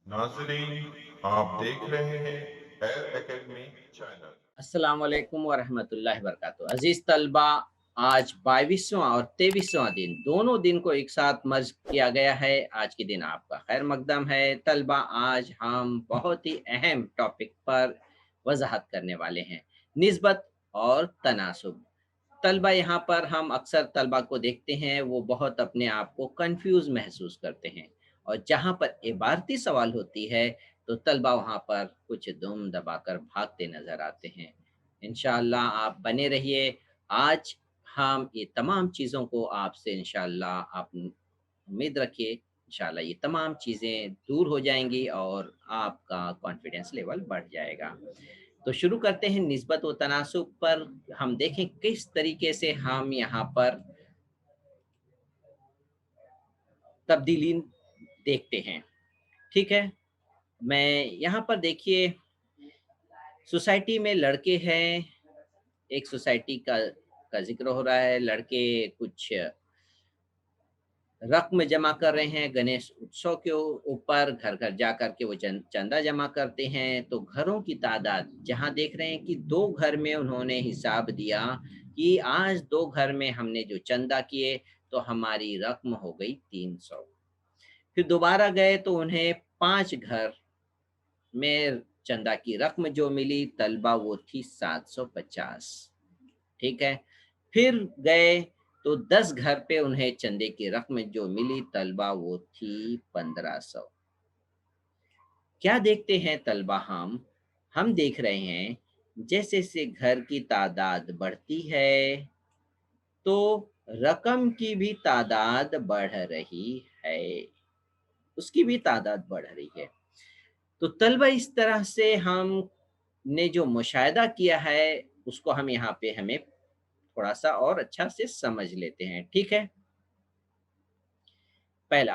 नाजरीन, आप देख रहे हैं एयर एकेडमी चैनल। अस्सलाम वालेकुम वरहमतुल्लाहि वबरकातुहू। अजीज़ तलबा, आज 22वां और 23वां दिन दोनों दिन को एक साथ मर्ज किया गया है। आज के दिन आपका खैर मकदम है। तलबा, आज हम बहुत ही अहम टॉपिक पर वजाहत करने वाले हैं, निस्बत और तनासुब। तलबा, यहाँ पर हम अक्सर तलबा को देखते हैं, वो बहुत अपने आप को कंफ्यूज महसूस करते हैं, और जहाँ पर इबारती सवाल होती है तो तलबा वहाँ पर कुछ दुम दबाकर भागते नजर आते हैं। इंशाअल्लाह आप बने रहिए। आज हम ये तमाम चीज़ों को आपसे इंशाअल्लाह आप उम्मीद रखिए, इंशाअल्लाह ये तमाम चीज़ें दूर हो जाएंगी और आपका कॉन्फिडेंस लेवल बढ़ जाएगा। तो शुरू करते हैं निस्बत व तनासुब पर। हम देखें किस तरीके से हम यहाँ पर तब्दीली देखते हैं। ठीक है, मैं यहाँ पर देखिए, सोसाइटी में लड़के हैं, एक सोसाइटी का जिक्र हो रहा है। लड़के कुछ रक़्म जमा कर रहे हैं गणेश उत्सव के ऊपर, घर घर जा कर के वो चंदा जमा करते हैं। तो घरों की तादाद जहाँ देख रहे हैं कि 2 घर में उन्होंने हिसाब दिया कि आज 2 घर में हमने जो चंदा किए तो हमारी रक़्म हो गई 300। फिर दोबारा गए तो उन्हें 5 घर में चंदा की रक़्म जो मिली तलबा वो थी 750। ठीक है। फिर गए तो 10 घर पे उन्हें चंदे की रक़्म जो मिली तलबा वो थी 1500। क्या देखते हैं तलबा, हम देख रहे हैं जैसे जैसे घर की तादाद बढ़ती है तो रकम की भी तादाद बढ़ रही है, उसकी भी तादाद बढ़ रही है। तो तलबा, इस तरह से हमने जो मुशाहिदा किया है उसको हम यहाँ पे हमें थोड़ा-सा और अच्छा से समझ लेते हैं। ठीक है? पहला,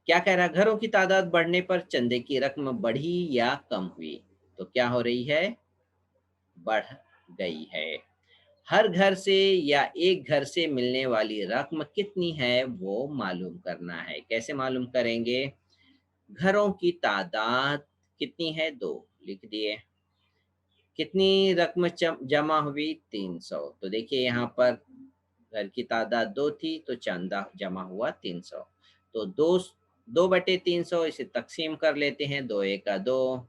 क्या कह रहा है? घरों की तादाद बढ़ने पर चंदे की रकम बढ़ी या कम हुई? तो क्या हो रही है? बढ़ गई है। हर घर से या एक घर से मिलने वाली रकम कितनी है वो मालूम करना है। कैसे मालूम करेंगे? घरों की तादाद कितनी है? 2 लिख दिए। कितनी रकम जमा हुई? 300। तो देखिए यहाँ पर घर की तादाद 2 थी तो चंदा जमा हुआ 300। तो 2/300 इसे तकसीम कर लेते हैं। 2 एका 2,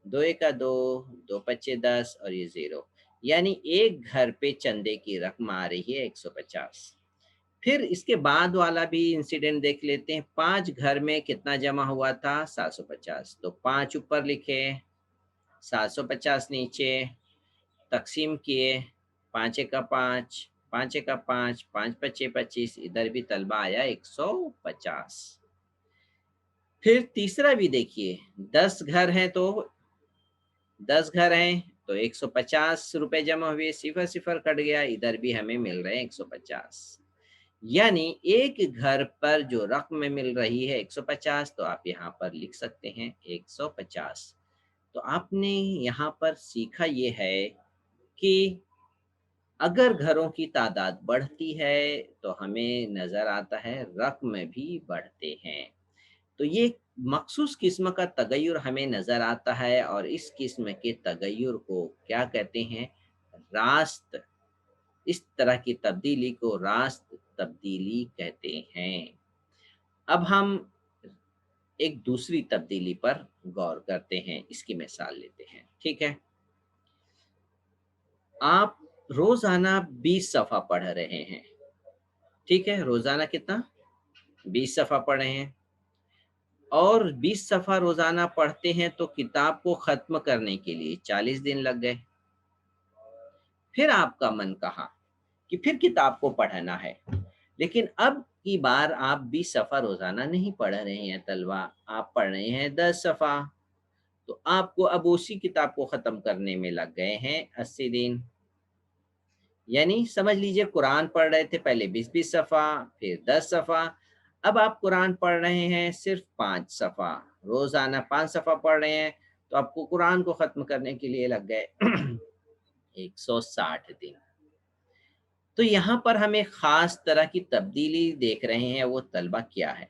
2 एका 2, 2 पच्चे 10 और ये 0। यानी एक घर पे चंदे की रकम आ रही है 150। फिर इसके बाद वाला भी इंसिडेंट देख लेते हैं। 5 घर में कितना जमा हुआ था? 750। तो 5 ऊपर लिखे, 750 नीचे, तक़सीम किए, 5 एका 5, 5 एका 5, 5 पच्चे 25, इधर भी तलबा आया 150। फिर तीसरा भी देखिए, 10 घर हैं तो 10 घर हैं तो 150 रुपए जमा हुए, सिफर-सिफर कट गया, इधर भी हमें मिल रहे हैं 150। यानी एक घर पर जो रक़्म मिल रही है 150, तो आप यहाँ पर लिख सकते हैं 150। तो आपने यहाँ पर सीखा ये है कि अगर घरों की तादाद बढ़ती है तो हमें नज़र आता है रक़्म भी बढ़ते हैं। तो ये मख़सूस किस्म का तगय्युर हमें नज़र आता है और इस किस्म के तगय्युर को क्या कहते हैं? रास्त। इस तरह की तब्दीली को रास्त तब्दीली कहते हैं। अब हम एक दूसरी तब्दीली पर गौर करते हैं, इसकी मिसाल लेते हैं। ठीक है? आप रोज़ाना 20 सफ़ा पढ़ रहे हैं। ठीक है? रोज़ाना कितना? 20 सफ़ा पढ़ रहे हैं, और 20 सफ़ा रोज़ाना पढ़ते हैं तो किताब को ख़त्म करने के लिए 40 दिन लग गए। फिर आपका मन कहा कि फिर किताब को पढ़ना है, लेकिन अब की बार आप 20 सफ़ा रोज़ाना नहीं पढ़ रहे हैं तलबा, आप पढ़ रहे हैं 10 सफ़ा। तो आपको अब उसी किताब को ख़त्म करने में लग गए हैं 80 दिन। यानी समझ लीजिए, कुरान पढ़ रहे थे पहले 20-20 सफ़ा, फिर 10 सफ़ा, अब आप कुरान पढ़ रहे हैं सिर्फ़ 5 सफ़ा, रोज़ाना 5 सफ़ा पढ़ रहे हैं, तो आपको कुरान को ख़त्म करने के लिए लग गए 160 दिन। तो यहाँ पर हम एक ख़ास तरह की तब्दीली देख रहे हैं, वो तलबा क्या है?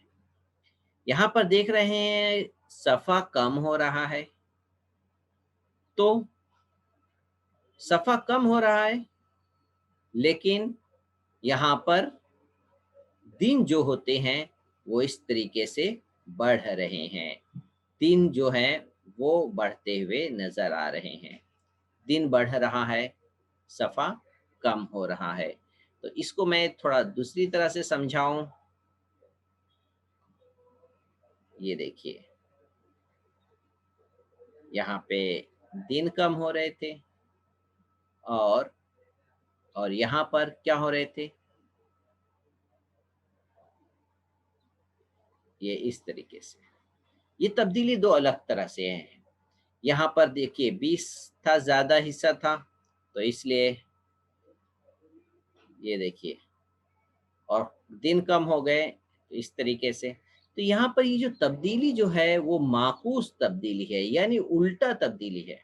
यहाँ पर देख रहे हैं सफ़ा कम हो रहा है, तो सफ़ा कम हो रहा है, लेकिन यहाँ पर दिन जो होते हैं वो इस तरीके से बढ़ रहे हैं। दिन जो हैं वो बढ़ते हुए नज़र आ रहे हैं। दिन बढ़ रहा है, सफ़ा कम हो रहा है। तो इसको मैं थोड़ा दूसरी तरह से समझाऊँ, ये देखिए, यहाँ पे दिन कम हो रहे थे और यहाँ पर क्या हो रहे थे? ये इस तरीके से। ये तब्दीली 2 अलग तरह से है। यहाँ पर देखिए 20 था, ज़्यादा हिस्सा था, तो इसलिए ये देखिए, और दिन कम हो गए तो इस तरीके से। तो यहाँ पर ये जो तब्दीली जो है वो माकूस तब्दीली है, यानी उल्टा तब्दीली है।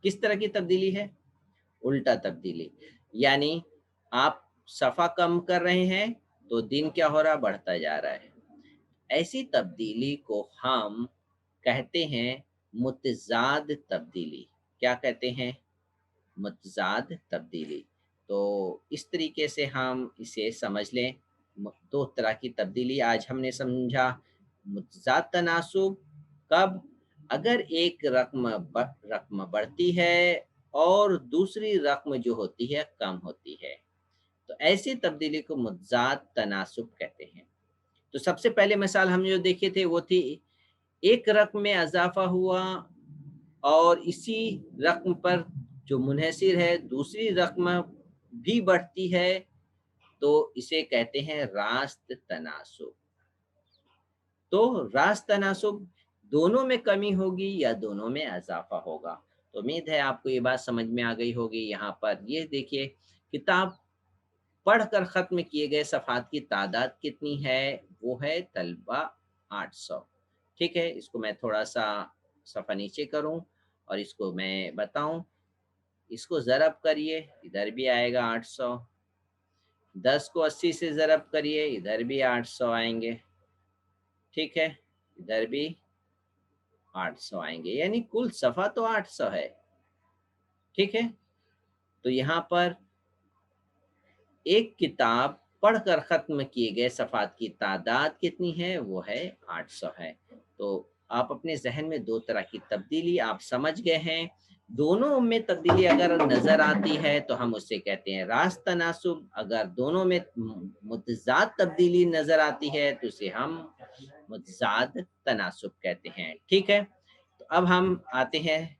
किस तरह की तब्दीली है? उल्टा तब्दीली। यानी आप सफ़ा कम कर रहे हैं तो दिन क्या हो रहा है? बढ़ता जा रहा है। ऐसी तब्दीली को हम कहते हैं मुतज़ाद तब्दीली। क्या कहते हैं? मुतज़ाद तब्दीली। तो इस तरीके से हम इसे समझ लें। 2 तरह की तब्दीली आज हमने समझा। मुतज़ाद तनासुब कब? अगर एक रक़्म बढ़ती है और दूसरी रक़्म जो होती है कम होती है, तो ऐसी तब्दीली को मुतज़ाद तनासुब कहते हैं। तो सबसे पहले मिसाल हम जो देखे थे वो थी, एक रक़्म में इज़ाफ़ा हुआ और इसी रक़्म पर जो मुनहसिर है दूसरी रक़्म भी बढ़ती है, तो इसे कहते हैं रास्त तनासुब। तो रास्त तनासुब दोनों में कमी होगी या दोनों में इज़ाफ़ा होगा। तो उम्मीद है आपको ये बात समझ में आ गई होगी। यहाँ पर ये देखिए, किताब पढ़कर ख़त्म किए गए सफ़हात की तादाद कितनी है? वो है तलबा 800। ठीक है, इसको मैं थोड़ा-सा सफ़ा नीचे करूँ और इसको मैं बताऊँ। इसको ज़रब करिए, इधर भी आएगा 800। 10 को 80 से ज़रब करिए, इधर भी 800 आएँगे। ठीक है, इधर भी 800 आएँगे, यानी कुल सफ़ा तो 800 है। ठीक है, तो यहाँ पर एक किताब पढ़कर ख़त्म किए गए सफ़हात की तादाद कितनी है? वो है 800 है। तो आप अपने ज़हन में 2 तरह की तब्दीली आप समझ गए हैं। दोनों में तब्दीली अगर नज़र आती है तो हम उसे कहते हैं रास्त तनासुब। अगर दोनों में मुतज़ाद तब्दीली नज़र आती है तो उसे हम मुतज़ाद तनासुब कहते हैं। ठीक है? तो अब हम आते हैं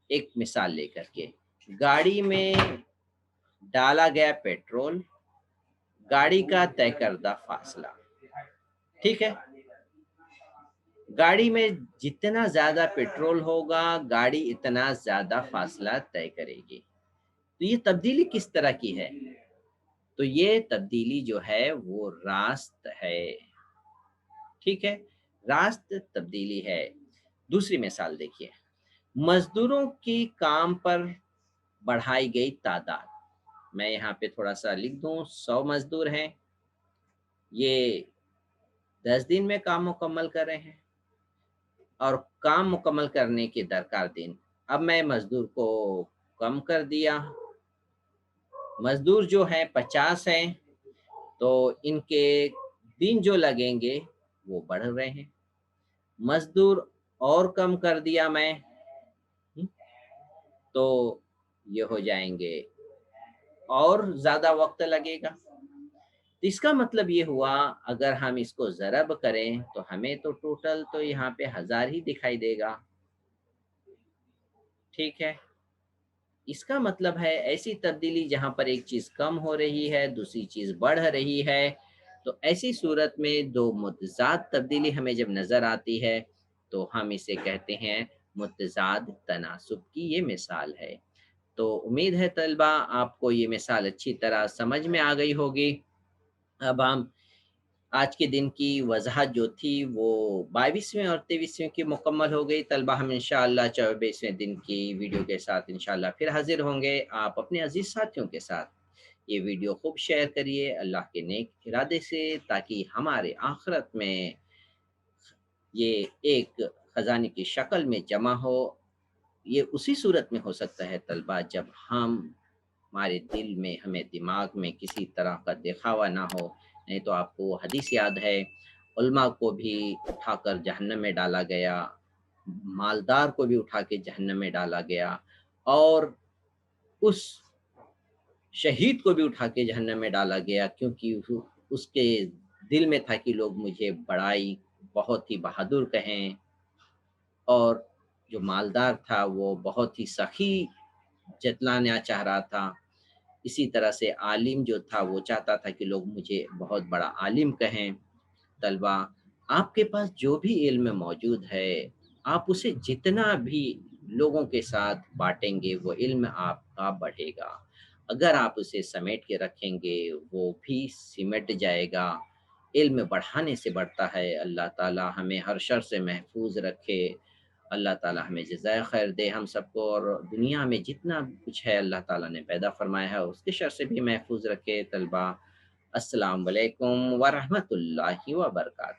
एक मिसाल लेकर के। गाड़ी में डाला गया पेट्रोल, गाड़ी का तय करदा फासला। ठीक है, गाड़ी में जितना ज़्यादा पेट्रोल होगा, गाड़ी इतना ज़्यादा फासला तय करेगी। तो ये तब्दीली किस तरह की है? तो ये तब्दीली जो है वो रास्त है। ठीक है, रास्त तब्दीली है। दूसरी मिसाल देखिए, मज़दूरों की काम पर बढ़ाई गई तादाद। मैं यहाँ पे थोड़ा-सा लिख दूँ, 100 मज़दूर हैं, ये 10 दिन में काम मुकम्मल कर रहे हैं और काम मुकम्मल करने के दरकार दिन। अब मैं मज़दूर को कम कर दिया, मज़दूर जो हैं 50 हैं, तो इनके दिन जो लगेंगे वो बढ़ रहे हैं। मज़दूर और कम कर दिया मैं, हुँ, तो ये हो जाएँगे और ज़्यादा वक़्त लगेगा। तो इसका मतलब ये हुआ, अगर हम इसको ज़रब करें तो हमें तो टोटल तो यहाँ पे 1000 ही दिखाई देगा। ठीक है? इसका मतलब है ऐसी तब्दीली जहाँ पर एक चीज़ कम हो रही है, दूसरी चीज़ बढ़ रही है, तो ऐसी सूरत में 2 मुतज़ाद तब्दीली हमें जब नज़र आती है, तो हम इसे कहते हैं मुतज़ाद तनासुब की ये मिसाल है। तो उम्मीद है तलबा आपको ये मिसाल अच्छी तरह समझ में आ गई होगी। अब हम आज के दिन की वज़ाहत जो थी वो 22वें और 23वें की मुकम्मल हो गई। तलबा हम इंशाअल्लाह 24वें दिन की वीडियो के साथ इंशाअल्लाह फिर हाज़िर होंगे। आप अपने अज़ीज़ साथियों के साथ ये वीडियो खूब शेयर करिए अल्लाह के नेक इरादे से, ताकि हमारे आखिरत में ये एक ख़ज़ाने की शक्ल में जमा हो, ये उसी सूरत में हो सकता है तलबा जब हम हमारे दिल में, हमें दिमाग में किसी तरह का दिखावा ना हो। नहीं तो आपको वो हदीस याद है, उलमा को भी उठाकर जहन्नम में डाला गया, मालदार को भी उठा के जहन्नम में डाला गया और उस शहीद को भी उठा के जहन्नम में डाला गया क्योंकि उसके दिल में था कि लोग मुझे बड़ाई बहुत ही बहादुर कहें और जो मालदार था वो बहुत ही सखी जतलाना चाह रहा था। इसी तरह से आलिम जो था वो चाहता था कि लोग मुझे बहुत बड़ा आलिम कहें। तलबा, आपके पास जो भी इल्म मौजूद है, आप उसे जितना भी लोगों के साथ बाँटेंगे, वो इल्म आपका बढ़ेगा। अगर आप उसे समेट के रखेंगे, वो भी सिमट जाएगा। इल्म बढ़ाने से बढ़ता है। अल्लाह ताला हमें हर शर से महफूज़ रखे। अल्लाह ताला हमें जज़ाए खैर दे हम सबको और दुनिया में जितना कुछ है अल्लाह ताला ने पैदा फ़रमाया है, उसके शर से भी महफूज़ रखे। तलबा, अस्सलाम वालेकुम व रहमतुल्लाहि व बरकातहू।